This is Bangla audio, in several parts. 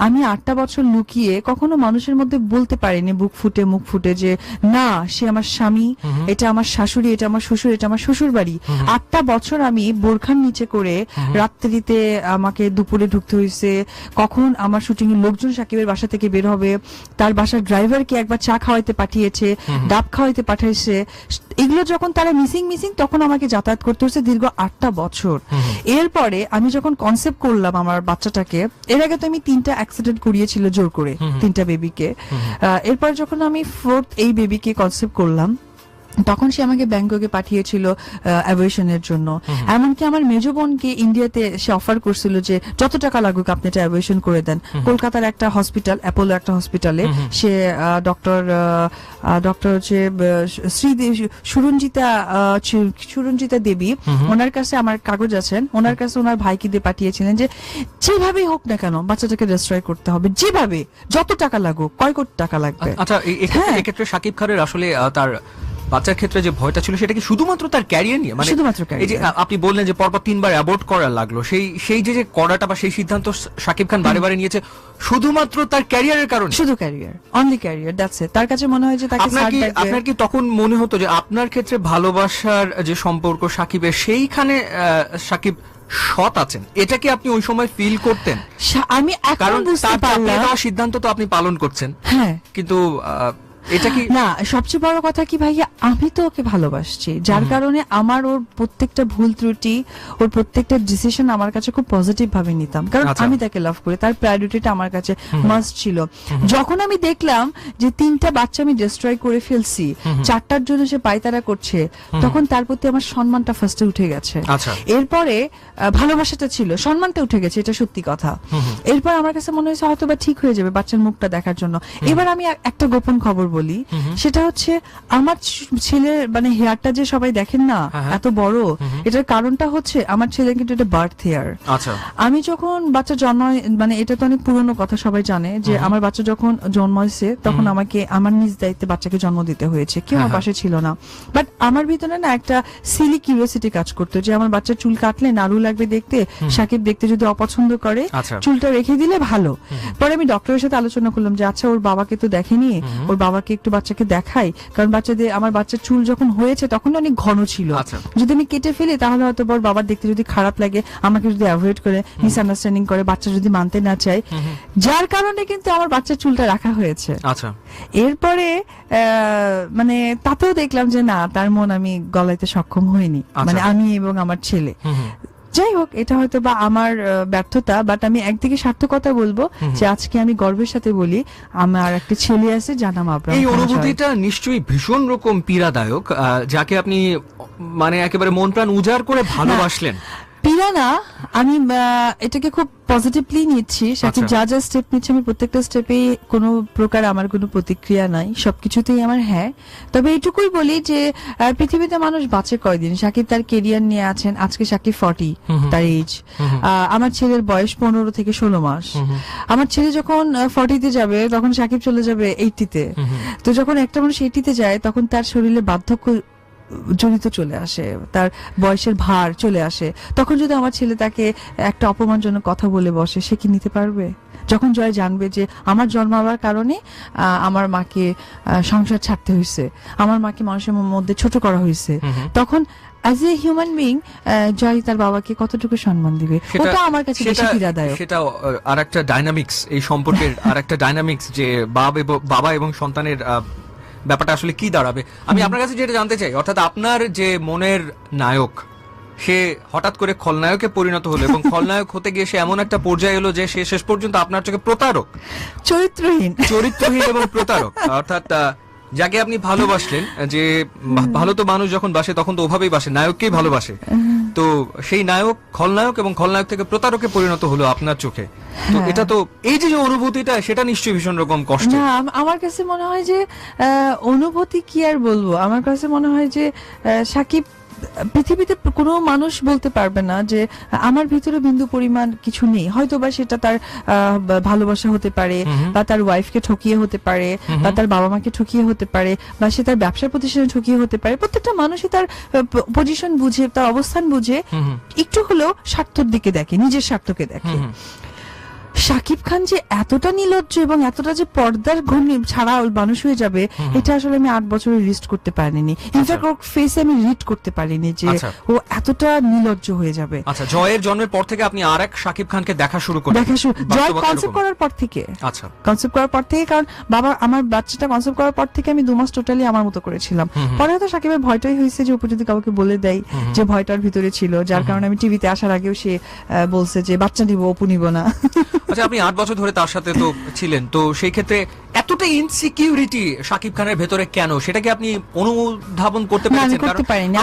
আমি 8টা বছর লুকিয়ে কখনো মানুষের মধ্যে বলতে পারিনি বুক ফুটে মুখ ফুটে যে না সে আমার স্বামী, এটা আমার শাশুড়ি, এটা আমার শ্বশুর, এটা আমার শ্বশুর বাড়ি। 8টা বছর আমি বোরখার নিচে করে রাত্রিতে আমাকে দুপুরে ঢুকতে হয়েছে, কখন আমার শুটিং এর লোকজন সাকিবের বাসা থেকে বের হবে, তার বাসার ড্রাইভারকে একবার চা খাওয়াইতে পাঠিয়েছে, ডাব খাওয়াইতে পাঠাইছে, এগুলো যখন তারা মিসিং তখন আমাকে যাতায়াত করতে হচ্ছে দীর্ঘ 8টা বছর। এরপরে আমি যখন কনসেপ্ট করলাম আমার বাচ্চাটাকে, এর আগে তো আমি 3টা অ্যাক্সিডেন্ট করিয়েছিল জোর করে 3টা বেবিকে, এরপর যখন আমি 4th এই বেবিকে কনসেপ্ট করলাম তখন সে আমাকে ব্যাংককে পাঠিয়েছিল অ্যাভিয়েশনের জন্য। এমনকি আমার মেজ বোনকে ইন্ডিয়াতে সে অফার করছিল যে যত টাকা লাগুক আপনি এটা অ্যাভিয়েশন করে দেন। কলকাতার একটা হসপিটাল, অ্যাপোলো একটা হসপিটালে সে ডক্টর হচ্ছে সুরঞ্জিতা দেবী, ওনার কাছে আমার কাগজ আছেন, ওনার কাছে ওনার ভাইকে দিয়ে পাঠিয়েছিলেন যে যেভাবেই হোক না কেন বাচ্চাটাকে ডিস্ট্রয় করতে হবে, যেভাবে যত টাকা লাগুক, কয় কোটি টাকা লাগবে। আচ্ছা, এক্ষেত্রে শাকিব খানের আসলে তার বাচ্চার ক্ষেত্রে যে ভয়টা ছিল সেটা কি শুধুমাত্র তার ক্যারিয়ার নিয়ে? মানে শুধুমাত্র এই যে আপনি বললেন যে পরপর 3বার অ্যাবর্ট করা লাগলো, সেই যে করাটা বা সেই সিদ্ধান্ত শাকিব খান বারে নিয়েছে শুধুমাত্র তার ক্যারিয়ারের কারণে? শুধু career, only career, that's it. তার কাছে মনে হয় যে তাকে আপনার কি তখন মনে হতো যে আপনার ক্ষেত্রে ভালোবাসার যে সম্পর্ক শাকিবের, সেইখানে শাকিব সৎ আছেন, এটা কি আপনি ওই সময় ফিল করতেন? আমি এখন বুঝতে পারলাম সিদ্ধান্ত তো আপনি পালন করছেন, হ্যাঁ, কিন্তু এটা কি না, সবচেয়ে বড় কথা কি ভাইয়া, আমি তো ওকে ভালোবাসছি, যার কারণে আমার ওর প্রত্যেকটা ভুল ত্রুটি, ওর প্রত্যেকটা ডিসিশন আমার কাছে খুব পজিটিভ ভাবে নিতাম, কারণ আমি তাকে লাভ করি, তার প্রায়োরিটিটা আমার কাছে মাস্ট ছিল। যখন আমি দেখলাম যে 3টা বাচ্চা আমি ডিস্ট্রয় করে ফেলছি, 4টার জন্য সে পায়তারা করছে, তখন তার প্রতি আমার সম্মানটা ফার্স্টে উঠে গেছে। এরপরে ভালোবাসাটা ছিল, সম্মানটা উঠে গেছে, এটা সত্যি কথা। এরপর আমার কাছে মনে হয়েছে হয়তো বা ঠিক হয়ে যাবে বাচ্চার মুখটা দেখার জন্য। এবার আমি একটা গোপন খবর বলি, সেটা হচ্ছে আমার ছেলের মানে হেয়ারটা যে সবাই দেখেন না এত বড়, এটার কারণটা হচ্ছে আমার ছেলে কিন্তু এটা বার্থ হেয়ার। আমি যখন বাচ্চা জন্ম, মানে এটা তো অনেক পুরনো কথা, সবাই জানে যে আমার বাচ্চা যখন জন্ম হয়েছে তখন আমাকে আমার নিজ দায়িত্বে বাচ্চাকে জন্ম দিতে হয়েছে, কেউ আমার পাশে ছিল না। বাট আমার ভিতরে না একটা সিলি কিউরিওসিটি কাজ করতো যে আমার বাচ্চার চুল কাটলে নাড়ু লাগবে দেখতে, সাকিব দেখতে যদি অপছন্দ করে চুলটা রেখে দিলে ভালো। পরে আমি ডক্টরের সাথে আলোচনা করলাম যে আচ্ছা ওর বাবাকে তো দেখেনি, ওর বাবাকে একটু বাচ্চাকে দেখাই, কারণ আমার বাচ্চার চুল যখন হয়েছে তখন অনেক ঘন ছিল, যদি আমি কেটে ফেলি তাহলে হয়তো ওর বাবার দেখতে যদি খারাপ লাগে, আমাকে যদি অ্যাভয়েড করে, মিসআন্ডারস্ট্যান্ডিং করে, বাচ্চা যদি মানতে না চায়, যার কারণে কিন্তু আমার বাচ্চার চুলটা রাখা হয়েছে। এরপরে মানে তাতেও দেখলাম যে না, তার মন আমি গলাইতে সক্ষম হইনি, মানে আমি এবং আমার ছেলে। যাই হোক, এটা হয়তো বা আমার ব্যর্থতা, বাট আমি একদিকে সার্থকতা বলবো যে আজকে আমি গর্বের সাথে বলি আমার একটা ছেলে আছে যার নাম আব্রাহাম। এই অনুভূতিটা নিশ্চয়ই ভীষণ রকম পীড়াদায়ক, যাকে আপনি মানে একেবারে মন প্রাণ উজাড় করে ভালোবাসলেন। পীড়া না, আমি এটাকে খুব পজিটিভলি নিচ্ছি। সাকিব যা স্টেপ নিচ্ছে, আমি প্রত্যেকটা স্টেপে কোনো প্রকার আমার কোনো প্রতিক্রিয়া নাই, সবকিছুতেই আমার হ্যাঁ। তবে এটুকুই বলি যে পৃথিবীতে মানুষ বাঁচে কয়দিন, সাকিব তার কেরিয়ার নিয়ে আছেন, আজকে সাকিব 40 তার এজ, আমার ছেলের বয়স 15 থেকে 16 মাস। আমার ছেলে যখন 40-তে যাবে তখন সাকিব চলে যাবে 80-তে। তো যখন একটা মানুষ 80-তে যায় তখন তার শরীরে বার্ধক্য জড়িত চলে আসে, তার বয়সের ভার চলে আসে। তখন যদি আমার ছেলে তাকে একটা অপমানজনক কথা বলে বসে, সে কি নিতে পারবে? যখন জয় জানবে যে আমার জন্মাবার কারণে আমার মাকে সংসার ছাড়তে হয়েছে, আমার মাকে মানুষের মধ্যে ছোট করা হয়েছে, তখন অ্যাজ এ হিউম্যান বিং জয় তার বাবাকে কতটুকু সম্মান দিবে, ওটা আমার কাছে বেশি পীড়াদায়ক। সেটা আরেকটা ডাইনামিক্স, এই সম্পর্কের আরেকটা ডাইনামিক্স, যে বাবা এবং সন্তানের ব্যাপারটা আসলে কি দাঁড়াবে। আমি আপনার কাছে যেটা জানতে চাই, অর্থাৎ আপনার যে মনের নায়ক, সে হঠাৎ করে খলনায়কে পরিণত হলো, এবং খলনায়ক হতে গিয়ে সে এমন একটা পর্যায়ে এলো যে সে শেষ পর্যন্ত আপনার চোখে প্রতারক, চরিত্রহীন এবং প্রতারক। অর্থাৎ যাকে আপনি ভালোবাসলেন, যে ভালো তো মানুষ যখন বাসে তখন তো ওভাবেই বাসে, নায়ককেই ভালোবাসে, তো সেই নায়ক খলনায়ক এবং খলনায়ক থেকে প্রতারকে পরিণত হলো আপনার চোখে। তো এটা তো এই যে অনুভূতিটা, সেটা নিশ্চয়ই ভীষণ রকম কষ্ট। আমার কাছে মনে হয় যে অনুভূতি কি আর বলবো, আমার কাছে মনে হয় যে সাকিব, পৃথিবীতে কোনো মানুষ বলতে পারবে না যে আমার ভিতরে বিন্দু পরিমাণ কিছু নেই। হয়তো বা সেটা তার ভালোবাসা হতে পারে, বা তার ওয়াইফকে ঠকিয়ে হতে পারে, বা তার বাবা মাকে ঠকিয়ে হতে পারে, বা সে তার ব্যবসা প্রতিষ্ঠানে ঠকিয়ে হতে পারে। প্রত্যেকটা মানুষই তার পজিশন বুঝে, তার অবস্থান বুঝে একটু হলেও স্বার্থের দিকে দেখে, নিজের স্বার্থকে দেখে। শাকিব খান যে এতটা নির্লজ্জ এবং এতটা যে পর্দার ঘূর্ণি ছাড়া মানুষ হয়ে যাবে, এটা আসলে আমি 8 বছরে রিস্ট করতে পারিনি। ইনফ্যাক্ট ওর ফেসে আমি রিড করতে পারিনি যে ও এতটা নির্লজ্জ হয়ে যাবে। আচ্ছা, জয়ের জন্মের পর থেকে আপনি আরেক শাকিব খানকে দেখা শুরু করেন? জয় কনসেপ্ট করার পর থেকে। আচ্ছা, কনসেপ্ট করার পর থেকে, কারণ বাবা আমার বাচ্চাটা কনসেপ্ট করার পর থেকে আমি 2 মাস টোটালি আমার মতো করেছিলাম। পরে হয়তো শাকিবের ভয়টাই হয়েছে যে উপর যদি কাউকে বলে দেয়, যে ভয়টার ভিতরে ছিল, যার কারণে আমি টিভিতে আসার আগেও সে বলছে যে বাচ্চা নিব, অপু নিব না। আচ্ছা, আপনি 8 বছর ধরে তার সাথে তো ছিলেন, তো সেই ক্ষেত্রে এতটা ইনসিকিউরিটি শাকিব খানের ভেতরে কেন, সেটা কি আপনি অনুধাবন করতে না, আমি পেরেছেন? করতে পারিনি।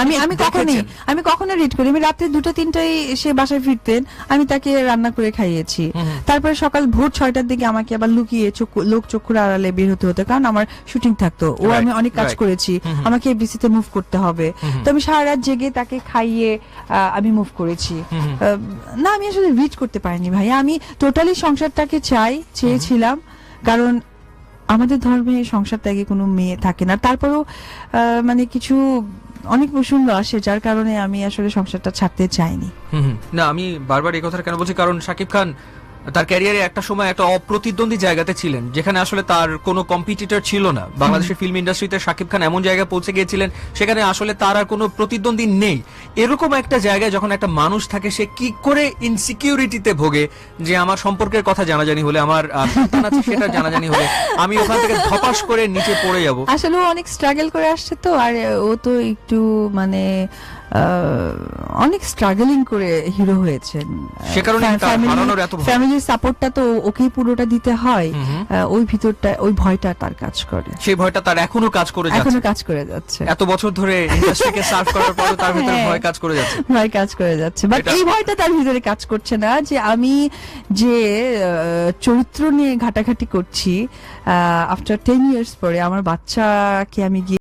আমি কখনোই রিড করি। আমি রাতে 2টা-3টায় সে বাসায় ফিরতেন, আমি তাকে রান্না করে খাইয়েছি। তারপরে সকাল ভোর 6টার দিকে আমাকে আবার লুকিয়ে লোক চক্ষুর আড়ালে বের হতে হতো, কারণ আমার শুটিং থাকতো। আমি অনেক কাজ করেছি, আমাকে এবিসিতে মুভ করতে হবে, তো আমি সারা রাত জেগে তাকে খাইয়ে আমি মুভ করেছি। না, আমি আসলে রিড করতে পারিনি ভাই। আমি টোটালি সংসারটাকে চেয়েছিলাম, কারণ আমাদের ধর্মে সংসার ত্যাগে কোনো মেয়ে থাকে না। তারপরেও মানে কিছু অনেক প্রসঙ্গ আসে, যার কারণে আমি আসলে সংসারটা ছাড়তে চাইনি। না, আমি বারবার এই কথাটা কেন বলছি, কারণ শাকিব খান তার ক্যারিয়ারে একটা সময় একটা অপ্রতিদ্বন্দ্বী জায়গাতে ছিলেন, যেখানে আসলে তার কোনো কম্পিটিটর ছিল না। বাংলাদেশের ফিল্ম ইন্ডাস্ট্রিতে শাকিব খান এমন জায়গায় পৌঁছে গিয়েছিলেন, সেখানে আসলে তার আর কোনো প্রতিদ্বন্দ্বী নেই। এরকম একটা জায়গায় যখন একটা মানুষ থাকে, সে কি করে ইনসিকিউরিটিতে ভোগে যে আমার সম্পর্কের কথা জানাজানি হলে, আমার সন্তান আছে সেটা জানাজানি হলে আমি ওখান থেকে ধপাস করে নিচে পড়ে যাব। আসলে ও অনেক স্ট্রাগল করে আসছে তো, আর ও তো একটু মানে অনেক স্ট্রাগলিং করে হিরো হয়েছেন, সে কারণে হারানোর এত ভয়। ফ্যামিলির সাপোর্টটা তো ওকেই পুরোটা দিতে হয়। ওই ভিতরটা, ওই ভয়টা তার কাজ করে, সেই ভয়টা তার এখনো কাজ করে যাচ্ছে। এত বছর ধরে ইন্ডাস্ট্রিকে সার্ভ করার পর তার ভিতরে ভয় কাজ করে যাচ্ছে। বাট এই ভয়টা তার ভিতরে কাজ করছে না যে আমি যে চরিত্র নিয়ে ঘাটাঘাটি করছি, আফটার 10 ইয়ার্স পরে আমার বাচ্চাকে আমি